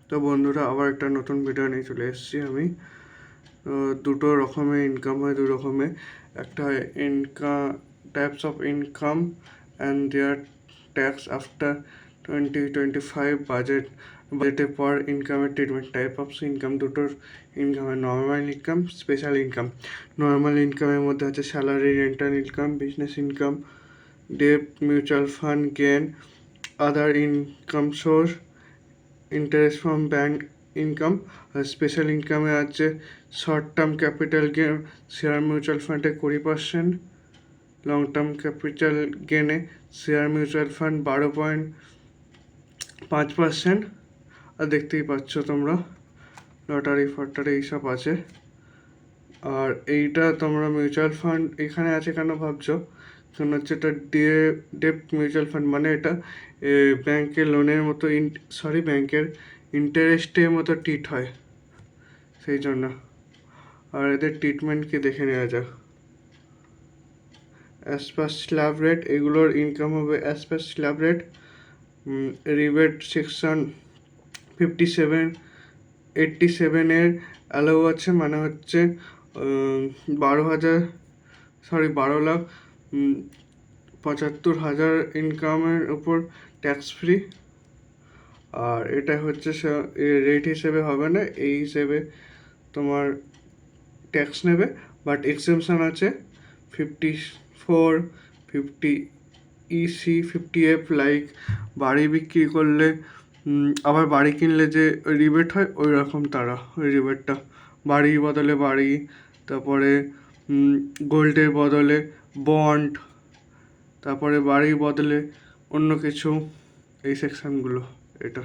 তো বন্ধুরা, আবার একটা নতুন ভিডিও নিয়ে চলে এসেছি আমি। দুটো রকমের ইনকাম হয়, দু রকমের। একটা হয় income, types of income and their tax after 2025 বাজেটে পর ইনকামের ট্রিটমেন্ট। টাইপ অফ ইনকাম, দুটোর ইনকাম হয় normal income, special income. Normal ইনকামের মধ্যে আছে salary, rental income, business income, debt, mutual fund gain, other income source, interest from bank income. আর special ইনকামে আছে short term capital gain, share mutual ফান্ডে 20%, long term capital গেনে share mutual fund 12.5%। আর দেখতেই পাচ্ছ তোমরা লটারি ফটারি এইসব আছে। আর এইটা তোমরা মিউচুয়াল ফান্ড এখানে আছে কেন ভাবছো, কারণ হচ্ছে এটা ডেপ্ট মিউচুয়াল ফান্ড, মানে এটা ব্যাংকের লোনের মতো ব্যাংকের ইন্টারেস্টের মতো ট্রিট হয়, সেই জন্য। আর এদের ট্রিটমেন্টকে দেখে নেওয়া যাক। অ্যাজ পার স্ল্যাব রেট, এগুলোর ইনকাম হবে as per slab rate. Rebate section 87 allow আছে, মানে হচ্ছে 12,75,000 ইনকামের উপর ট্যাক্স ফ্রি। আর এটা হচ্ছে রেট হিসেবে হবে না, এই হিসেবে তোমার ট্যাক্স নেবে। বাট এক্সেমশন আছে 54, 50 EC, 50F, লাইক বাড়ি বিক্রি করলে, আবার বাড়ি কিনলে যে রিবেট হয় ওই রকম তারা ওই রিবেটটা, বাড়ির বদলে বাড়ি, তারপরে গোল্ডের বদলে বন্ড, তারপরে বাড়ির বদলে অন্য কিছু, এই সেকশনগুলো এটা।